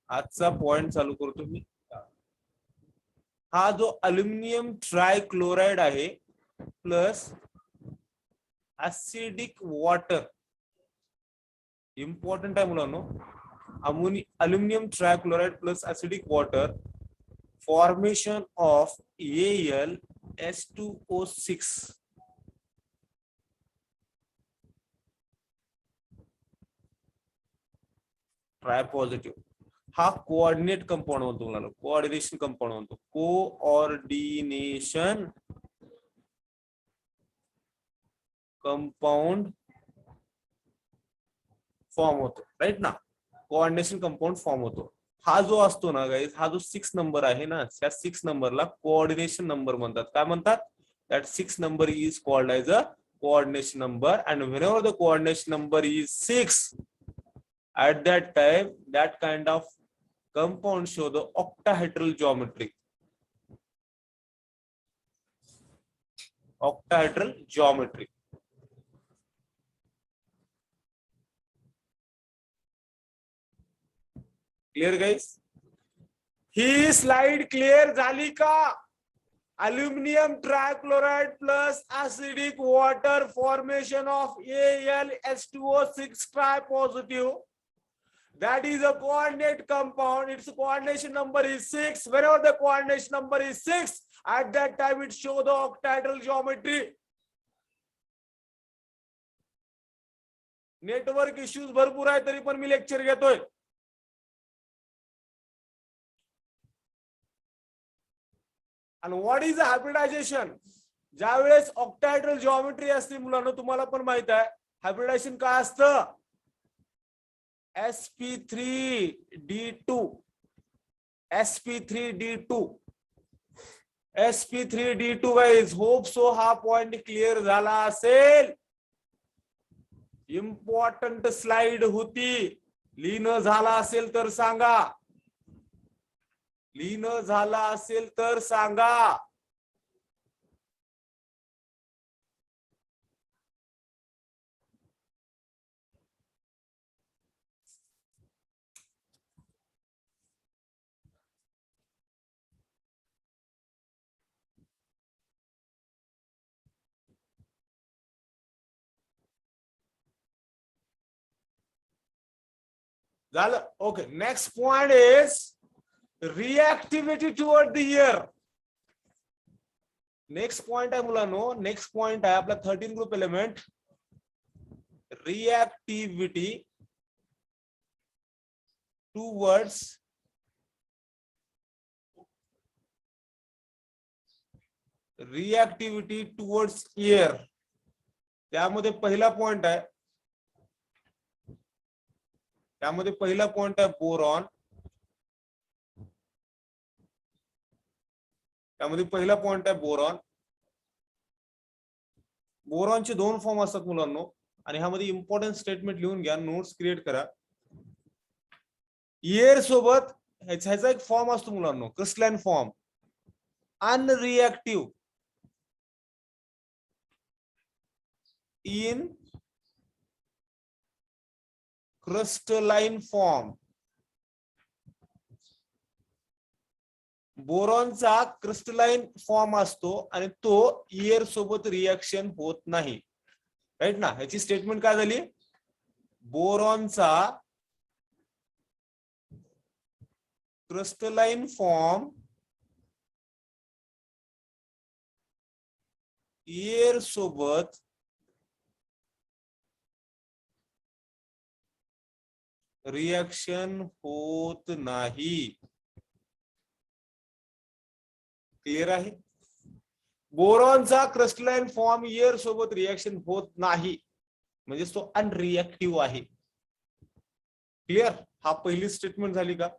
आजचा पॉइंट चालू करतो मी. हा जो अल्युमिनियम ट्रायक्लोराइड आहे प्लस ऍसिडिक वॉटर, इम्पॉर्टंट आहे मुलांनो. Aluminium trichloride plus acidic water, formation of AlH2O6. Tri positive. हा कोऑर्डिनेट कंपाऊंड म्हणतो मुलांना, कोऑर्डिनेशन कंपाऊंड म्हणतो. कोऑर्डिनेशन कंपाऊंड फॉर्म होतो, राईट ना. कोऑर्डिनेशन कंपाऊंड फॉर्म होतो. हा जो असतो ना गाईज, हा जो 6 नंबर आहे ना, त्या 6 नंबरला कोऑर्डिनेशन नंबर म्हणतात. काय म्हणतात? That 6 number is called as a coordination number, and whenever the coordination number is 6, at that time that kind of compound show the octahedral geometry. Octahedral geometry. Clear guys? He slide clear झाली का? Aluminum trichloride plus acidic water, formation of AlH2O6 tripositive. That is a coordinate compound. Its coordination number is 6. Whenever the coordination number is 6, at that time it shows the octahedral geometry. Network issues भरपूर आहे तरी पण मी lecture घेतोय. आणि what is hybridisation? ज्यावेळेस octahedral geometry असते मुलांना, तुम्हाला पण माहित आहे हायब्रिडायझेशन काय असतं. sp3d2 sp3d2 sp3d2 guys. Hope so हा पॉइंट क्लिअर झाला असेल. इम्पॉर्टंट स्लाइड होती. लिहिणं झाला असेल तर सांगा. लिहिणं झाला असेल तर सांगा. झालं. Okay. Next point is reactivity toward the air. Next point आहे मुलांनो, नेक्स्ट पॉइंट आहे आपला 13 group element. Reactivity towards air. त्यामध्ये पहिला पॉइंट आहे, बोरॉन. बोरॉनचे 2 फॉर्म असतात मुलांनो, आणि ह्यामध्ये इम्पॉर्टंट स्टेटमेंट लिहून घ्या, नोट्स क्रिएट करा. एअर सोबत ह्याचा एक फॉर्म असतो मुलांनो, crystalline form. Unreactive in crystalline form. बोरॉनचा क्रिस्टलाइन फॉर्म असतो आणि तो एअर सोबत रिएक्शन होत नाही, राईट ना. ह्याची स्टेटमेंट काय झाली? बोरॉनचा क्रिस्टलाइन फॉर्म एअर सोबत रिएक्शन होत नाही. क्लिअर आहे? बोरॉनचा क्रिस्टलाइन फॉर्म एअर सोबत रिएक्शन होत नाही, म्हणजे तो अनरिएक्टिव्ह आहे. क्लिअर? हा पहिली स्टेटमेंट झाली का?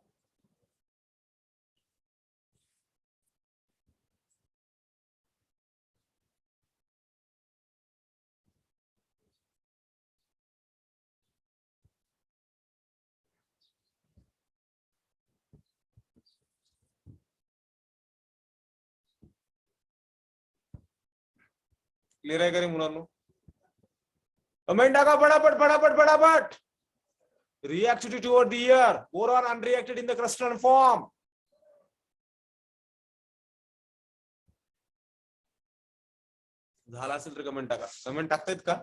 क्लिअर आहे का रे मुलांनो? कमेंट टाका फटाफट फटाफट फटाफट. reactivity toward the air, boron unreacted in the crystalline form. झाला असेल तर कमेंट टाका. कमेंट टाकतायत का?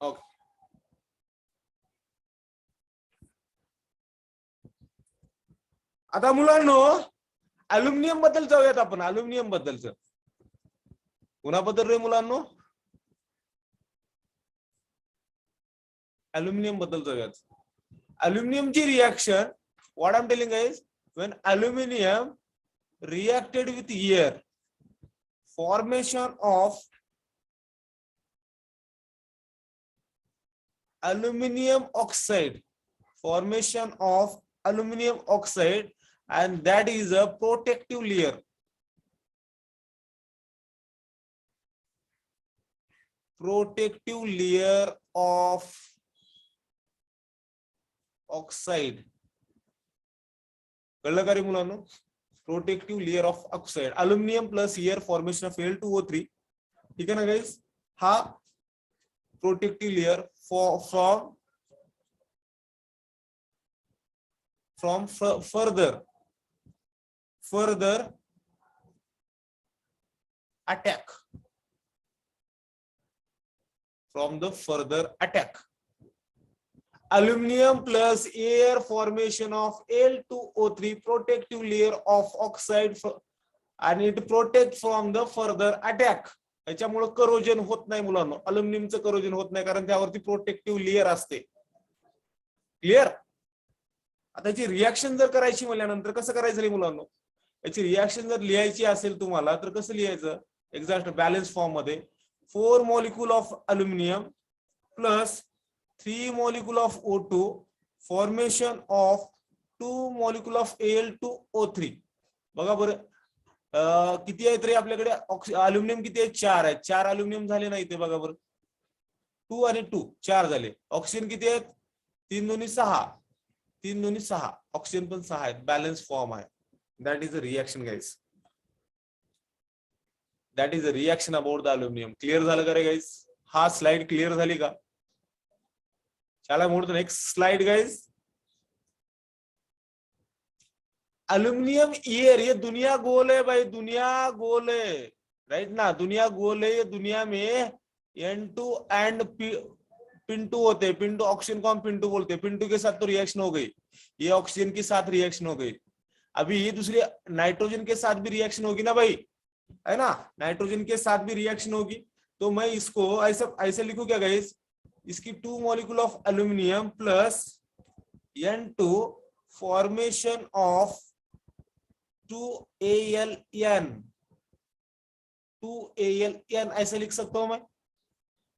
ओके. आता मुलांनो अल्युमिनियम बद्दल जाऊयात आपण. अल्युमिनियम बद्दलच कुणाबद्दल रे मुलांनो? अल्युमिनियम बद्दल जाऊयात. अल्युमिनियमची reaction, what I am telling is when aluminium reacted with air, formation of aluminum oxide, formation of aluminum oxide, and that is a protective layer. Protective layer of oxide. कळलं का रे मुलांनो? Protective layer of oxide, aluminium plus air formation of Al2O3. ठीक आहे ना guys? हा protective layer from further attack, from the further attack. Aluminum plus air formation of Al2O3, protective layer of oxide, and it protects from the further attack. याच्यामुळे corrosion होत नाही मुलांनो. अल्युमिनियमचं corrosion होत नाही कारण त्यावरती प्रोटेक्टिव्ह लेअर असते. क्लिअर? आता याची रिएक्शन जर करायची म्हणल्यानंतर कसं करायचं रे मुलांनो? याची रिएक्शन जर लिहायची असेल तुम्हाला तर कसं लिहायचं? एक्झॅक्ट बॅलन्स फॉर्म मध्ये 4 molecule of aluminum plus 3 molecule of O2, formation of 2 molecule of Al2O3. बघा बरं किती आहेत रे आपल्याकडे? अल्युमिनियम किती आहेत? 4 आहेत. 4 अल्युमिनियम झाले नाही ते बघा बरं. 2 आणि 2 4 झाले. ऑक्सिजन किती आहेत? 3 दोन्ही 6. 3 दोन्ही 6. ऑक्सिजन पण 6 आहेत. बॅलन्स फॉर्म आहे. That is a reaction guys. That is a reaction about the aluminium. Clear झालं का रे गाइस? हा स्लाइड क्लिअर झाली का? चला मोड नेक्स्ट स्लाइड गाइस. अल्युमिनियम ईयर, ये दुनिया गोल है भाई, दुनिया गोल है, राइट ना? दुनिया गोल है. ये दुनिया में N2 एंड पिंटू होते हैं. पिंटू ऑक्सीजन को हम पिंटू बोलते हैं. पिंटू के साथ तो रिएक्शन हो गई, ये ऑक्सीजन के साथ रिएक्शन हो गई. अभी ये दूसरी नाइट्रोजन के साथ भी रिएक्शन होगी ना भाई, है ना? नाइट्रोजन के साथ भी रिएक्शन होगी. तो मैं इसको ऐसे लिखूं क्या गाइस? इसकी 2 molecule of aluminum plus N2 formation of 2Aln. 2Aln ऐसे लिख सकता हूं मैं?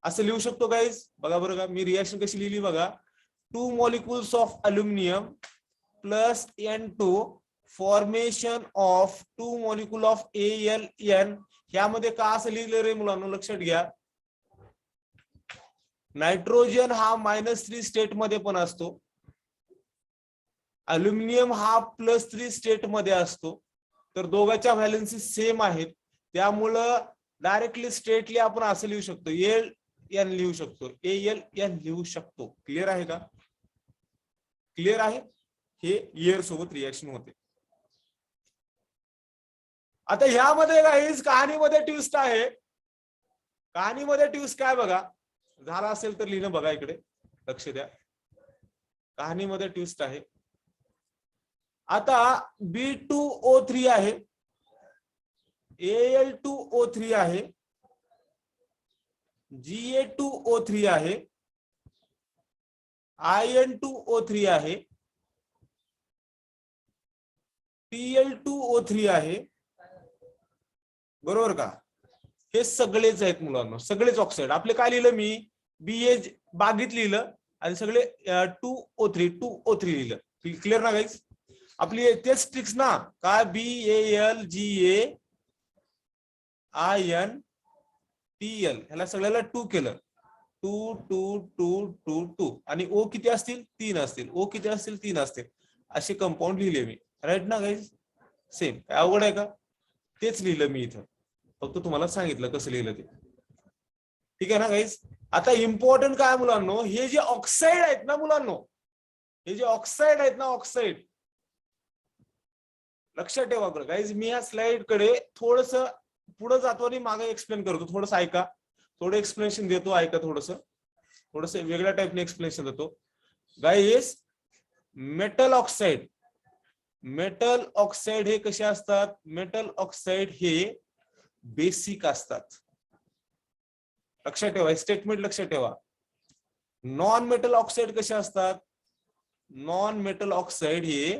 असं लिहू शकतो गाइस? बघा बरं का मी रिएक्शन कशी लिहिली बघा. 2 molecules of aluminum plus N2 formation of 2 molecule of Aln. ह्यामध्ये का असं लिहिलं रे मुलांनो? लक्षात घ्या. नायट्रोजन हा -3 स्टेट मध्ये पण असतो, अल्युमिनियम हा +3 स्टेट मध्ये असतो. तर दोघांच्या व्हॅलेन्सी सेम आहेत. त्यामुळं डायरेक्टली स्टेटली आपण असं लिहू शकतो, Aln लिहू शकतो, Aln लिहू शकतो. क्लिअर आहे का? क्लिअर आहे? हे एअर सोबत रिएक्शन होते. आता ह्यामध्ये गाइस कहाणीमध्ये ट्विस्ट आहे. कहाणीमध्ये ट्विस्ट काय बघा, झाला असेल तर लिहिणं बघा, इकडे लक्ष द्या. कहाणीमध्ये ट्विस्ट आहे. आता B2O3 आहे, Al2O3 आहे, Ga2O3 आहे, In2O3 आहे, Pl2O3 आहे. बरोबर का? हे सगळेच आहेत मुलांना, सगळेच ऑक्साईड. आपले काय लिहिलं मी? Ba बागीत लिहिलं आणि सगळे 2O3 लिहिलं. क्लिअर ना गाइस? आपली तेच ट्रिक्स ना काय? BAlGaIn TL ह्याला सगळ्याला 2 केलं 2 2 2 2 2 आणि O किती असतील 3 असतील O किती असतील 3 असतील असे कंपाऊंड लिहिले मी राईट ना गाईज सेम काय अवघड आहे का तेच लिहिलं मी इथं फक्त तुम्हाला सांगितलं कसं लिहिलं ते ठीक आहे ना गाईज आता इम्पॉर्टंट काय मुलांनो हे जे ऑक्साईड आहेत ना मुलांनो हे जे ऑक्साईड आहेत ना ऑक्साईड लक्षात ठेवा गाईज मी या स्लाइड कडे थोडस पुढे जातो आणि मागे एक्सप्लेन करतो थोडस ऐका थोडं एक्सप्लेनेशन देतो ऐका थोडस वेगळ्या टाईपने एक्सप्लेनेशन देतो गाईज मेटल ऑक्साईड हे कसे असतात मेटल ऑक्साईड हे बेसिक असतात लक्षात ठेवा स्टेटमेंट लक्षात ठेवा नॉन मेटल ऑक्साईड कसे असतात नॉन मेटल ऑक्साईड हे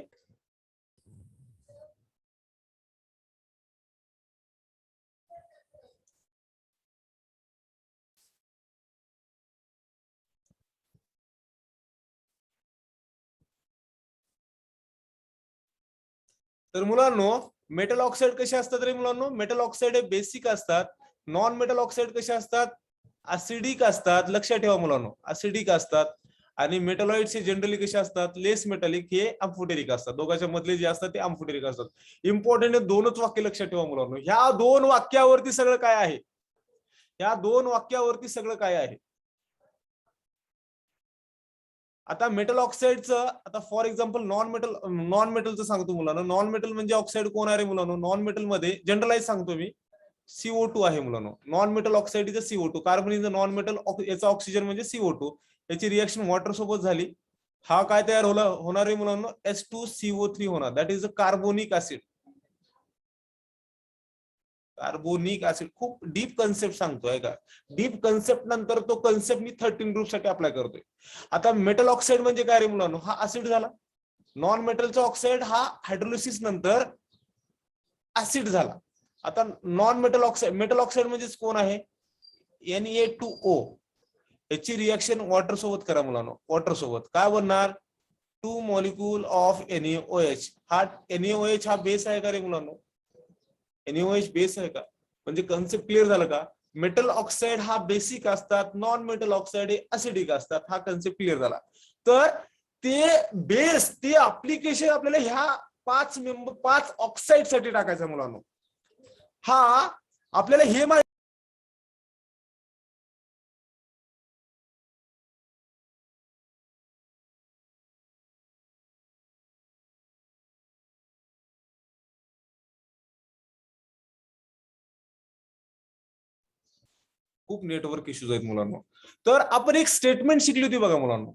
तर मुलांनो मेटल ऑक्साईड कसे असतात रे मुलांनो मेटल ऑक्साईड हे बेसिक असतात नॉन मेटल ऑक्साईड कसे असतात ऍसिडिक असतात लक्षात ठेवा मुलांनो ऍसिडिक असतात आणि मेटलॉइड्स हे जनरली कसे असतात लेस मेटलिक हे अम्फोटेरिक असतात दोघांच्या मधले जे असतात ते अम्फोटेरिक असतात इम्पॉर्टंट दोनच वाक्य लक्षात ठेवा मुलांनो ह्या दोन वाक्यावरती सगळं काय आहे ह्या दोन वाक्यावरती सगळं काय आहे आता मेटल ऑक्साईडचं आता फॉर एक्झाम्पल नॉन मेटलचं सांगतो मुलांना नॉन मेटल म्हणजे ऑक्साईड कोण आहे मुलांनो नॉन मेटल मध्ये जनरलाइज सांगतो मी CO2 आहे मुलांनो non metal oxide is CO2 carbon is non metal याचा ऑक्सिजन म्हणजे CO2 याची रिएक्शन वॉटर सोबत झाली हा काय तयार होणार आहे मुलांनो H2CO3 होणार that is a carbonic acid carbonic acid खूप डीप कन्सेप्ट सांगतोय का डीप कन्सेप्ट नंतर तो कन्सेप्ट मी 13 ग्रुप साठी अप्लाय करतोय आता मेटल ऑक्साईड म्हणजे काय रे मुलांनो हा ऍसिड झाला नॉन मेटलचा ऑक्साईड हा हायड्रोलिसिस नंतर ऍसिड झाला आता नॉन मेटल ऑक्साईड म्हणजे कोण आहे Na2O याची रिएक्शन वॉटर सोबत करा मुलांनो वॉटर सोबत काय बनणार 2 मॉलिक्यूल ऑफ NaOH हा NaOH हा बेस आहे का रे मुलांनो NaOH बेस आहे का म्हणजे कन्सेप्ट क्लिअर झालं का मेटल ऑक्साईड हा बेसिक असतात नॉन मेटल ऑक्साईड हे ऍसिडिक असतात हा कन्सेप्ट क्लिअर झाला तर ते बेस ते ऍप्लिकेशन आपल्याला ह्या 5 ऑक्साईड साठी टाकायचं मुलांनो हा आपल्याला हे खूप नेटवर्क इश्यूज आहेत मुलांना तर आपण एक स्टेटमेंट शिकली होती बघा मुलांना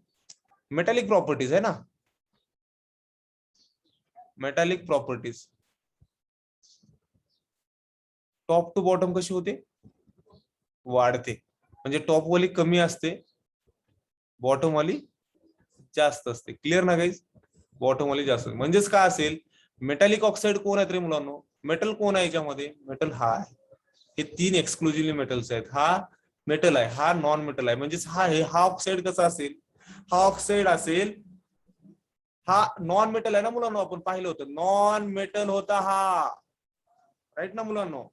मेटॅलिक प्रॉपर्टीज आहे ना metallic properties top to bottom कशी होते वाढते म्हणजे टॉप वाली कमी असते बॉटम वाली जास्त असते क्लिअर ना गाईज बॉटम वाली जास्त म्हणजेच काय असेल मेटॅलिक ऑक्साईड कोण आहेत रे मुलांनो मेटल कोण आहे याच्यामध्ये मेटल हा आहे हे 3 एक्सक्लुझिव्हली मेटल्स आहेत हा मेटल आहे हा नॉन मेटल आहे म्हणजेच हा ऑक्साईड कसा असेल हा ऑक्साईड असेल हा नॉन मेटल आहे ना मुलांनो आपण पाहिलं होतं नॉन मेटल होता हा राईट ना मुलांनो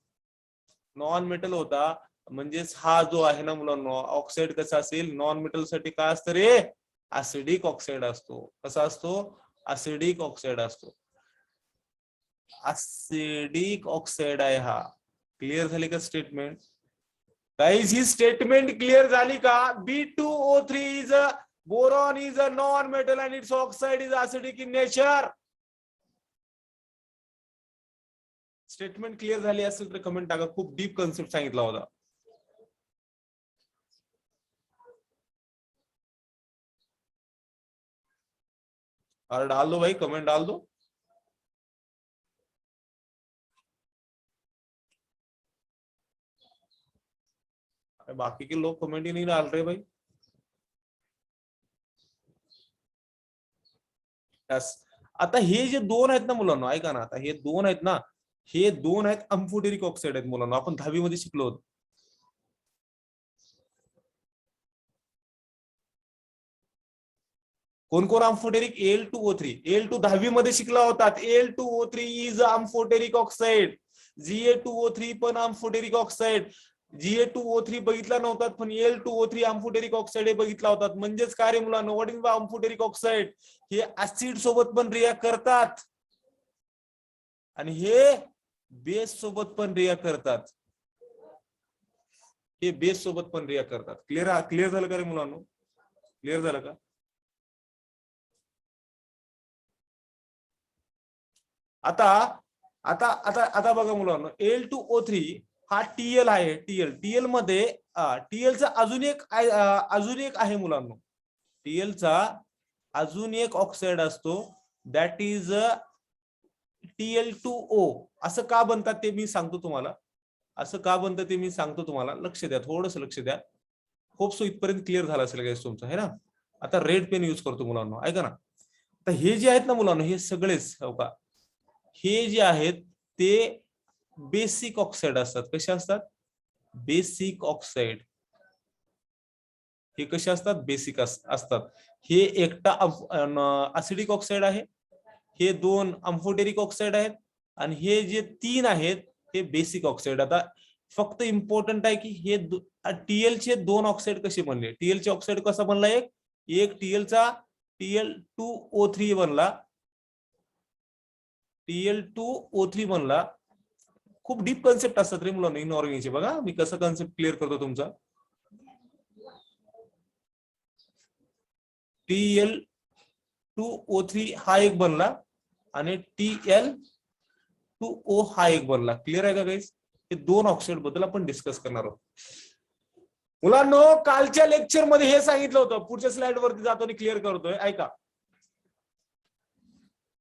नॉन मेटल होता म्हणजेच हा जो आहे ना मुलांनो ऑक्साईड कसा असेल नॉन मेटल साठी काय असतं रे ऍसिडिक ऑक्साईड असतो कसा असतो ऍसिडिक ऑक्साईड असतो ऍसिडिक ऑक्साईड आहे हा क्लिअर झाली का statement guys he statement clear झाली का B2O3 is a boron is a non metal and it's oxide is acidic in nature statement clear झाली असेल तर कमेंट टाका खूप डीप कन्सेप्ट सांगितला होता और डाल दो भाई कमेंट डाल दो बाकी के लोग कमेंट ही नहीं डाल रहे भाई यस आता हे जे दोन आहेत ना मुलांना ऐका ना आता हे दोन आहेत ना हे दोन आहेत अम्फोटेरिक ऑक्साईड आहेत मुलांना आपण 10वी मध्ये शिकलो होतो कोण कोण अम्फोटेरिक Al2O3 Al2 10वी मध्ये शिकला होतात Al2O3 इज अम्फोटेरिक ऑक्साईड Ga2O3 पण अम्फोटेरिक ऑक्साईड Ga2O3 बघितला नव्हता, पण Al2O3 अम्फोटेरिक ऑक्साईड हे बघितला होता. म्हणजेच काय रे मुलांनो, व्हॉट इज अम्फोटेरिक ऑक्साईड? हे ऍसिड सोबत पण रिॲक्ट करतात आणि हे बेस सोबत पण रिॲक्ट करतात. हे बेस सोबत पण रिॲक्ट करतात. क्लिअर झालं का रे मुलांनो? क्लिअर झालं का? आता आता आता आता बघा मुलांनो, Al2O3 हा टीएल आहे. टीएल मध्ये टीएलचा अजून एक आहे मुलांनो. टीएलचा अजून एक ऑक्साईड असतो, दॅट इज Tl2O. असं का बनतात ते मी सांगतो तुम्हाला. असं का बनतं ते मी सांगतो तुम्हाला. लक्ष द्या, थोडंसं लक्ष द्या. होप सो इथपर्यंत क्लिअर झाला असेल गाइस तुमचं, है ना? आता रेड पेन यूज करतो मुलांनो, ऐका ना. तर हे जे आहेत ना मुलांनो, हे सगळेच हो का, हे जे आहेत ते बेसिक ऑक्साईड असतात. कसे असतात? Basic oxide. हे कसे असतात? बेसिक असतात. हे एकटा ऍसिडिक ऑक्साईड आहे, हे दोन अम्फोटेरिक ऑक्साईड आहेत, आणि हे जे तीन आहेत हे बेसिक ऑक्साईड. आता फक्त इम्पॉर्टंट आहे की हे टीएल चे दोन ऑक्साईड कसे बनले. टीएल चे ऑक्साईड कसा बनला? एक टीएलचा Tl2O3 बनला. Tl2O3 बनला. खूप डीप कन्सेप्ट असतात रे मुलांना इनऑर्गॅनिकचे. बघा मी कसं कन्सेप्ट क्लिअर करतो तुमचा. Tl2O3 हा एक बनला आणि Tl2O हा एक बनला. क्लिअर आहे का गाइस? हे दोन ऑक्साईड बद्दल आपण डिस्कस करणार आहोत. मुलांनो, कालच्या लेक्चर मध्ये हे सांगितलं होतं. पुढच्या स्लाइड वरती जातो आणि क्लिअर करतोय, ऐका.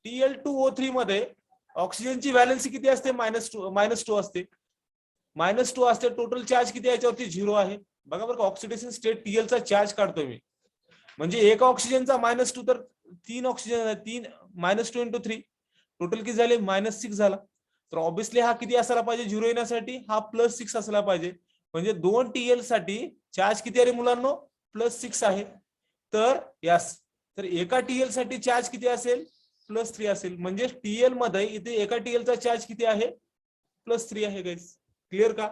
Tl2O3 मध्ये ऑक्सिजनची व्हॅलेन्सी किती असते? -2 असते. -2 असते. टोटल चार्ज किती याच्यावरती? 0 आहे. बघा बरं का, ऑक्सिडेशन स्टेट टीएलचा चार्ज काढतोय मी. म्हणजे एका ऑक्सिजनचा -2, तर 3 ऑक्सिजन, 3 -2 × 3 टोटल किती झाले? -6 झाला. तर ऑब्विसली हा किती असायला पाहिजे 0 येण्यासाठी? हा +6 असायला पाहिजे. म्हणजे 2 टीएल साठी चार्ज किती आहे मुलांनो? +6 आहे. तर यस, तर एका टीएल साठी चार्ज किती असेल? +3 असेल. म्हणजे टीएल मध्ये इथे एका टीएलचा चार्ज किती आहे? +3 आहे गाइस. क्लिअर का?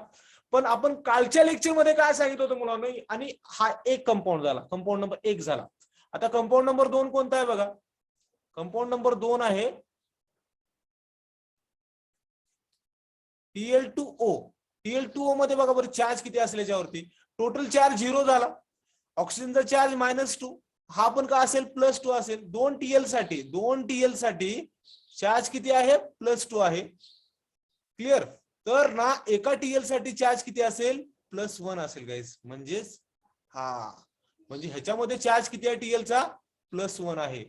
पण आपण कालच्या लेक्चर मध्ये काय सांगितलं होतं मुलांनो? आणि हा एक कंपाऊंड झाला, कंपाऊंड नंबर 1 झाला. आता कंपाऊंड नंबर 2 कोणता आहे बघा? कंपाऊंड नंबर 2 आहे Tl2O. Tl2O मध्ये बघा बरं चार्ज किती असेल याच्यावरती? टोटल चार्ज 0 झाला. ऑक्सिजनचा चार्ज -2, हा पण का असेल? +2 असेल. 2 टीएल साठी चार्ज किती आहे? +2 आहे. क्लिअर? तर ना एका टीएल साठी चार्ज किती असेल? +1 असेल गाइस. म्हणजेच म्हणजे ह्याच्यामध्ये चार्ज किती आहे टीएलचा? +1 आहे.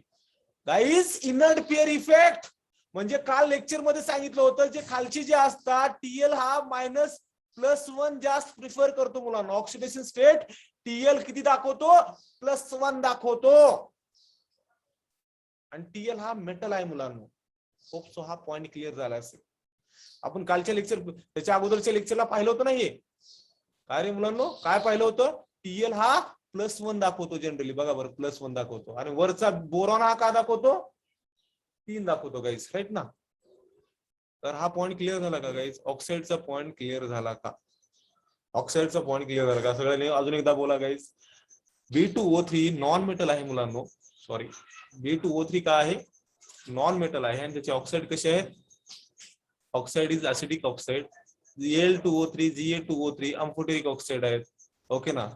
गाइस, इनर्ट पेअर इफेक्ट म्हणजे काल लेक्चर मध्ये सांगितलं होतं, जे खालची जे असतात टीएल हा -+1 जास्त प्रिफर करतो मुलांना. ऑक्सिडेशन स्टेट टीएल किती दाखवतो? +1 दाखवतो. आणि टीएल हा मेटल आहे मुलांना. होप सो हा पॉइंट क्लिअर झाला असेल. आपण कालच्या लेक्चर, त्याच्या अगोदरच्या लेक्चरला पाहिलं होतं ना हे. काय रे मुलांनो, काय पाहिलं होतं? टीएल हा +1 दाखवतो जनरली. बघा बरं, +1 दाखवतो. आणि वरचा बोरॉन हा का दाखवतो? 3 दाखवतो गाइस, राईट ना? तर हा पॉइंट क्लिअर झाला का गाइस? ऑक्साईडचा पॉइंट क्लिअर झाला का? ऑक्साईडचा पॉइंट क्लिअर झाला का? सगळ्यांनी अजून एकदा बोला गाइस. B2O3 नॉन मेटल आहे मुलांनो. सॉरी, B2O3 काय आहे? नॉन मेटल आहे. आणि त्याचे ऑक्साईड कसे आहेत? Oxide is acidic oxide. Al2O3, Ga2O3 amphoteric oxide आहेत. ओके ना?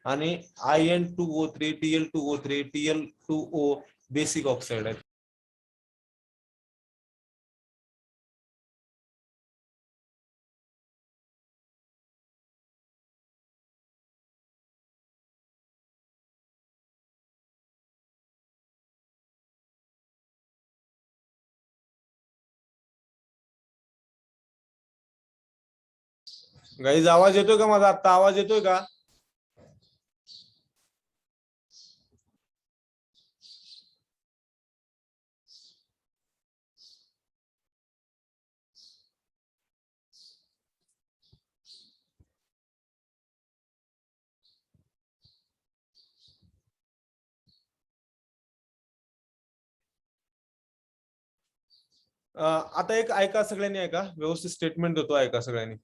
आणि In2O3, Tl2O3, Tl2O basic oxide आहेत. गाइस, आवाज येतोय का माझा? आता आवाज येतोय का? आता एक ऐका सगळ्यांनी, ऐका व्यवस्थित स्टेटमेंट देतो, ऐका सगळ्यांनी.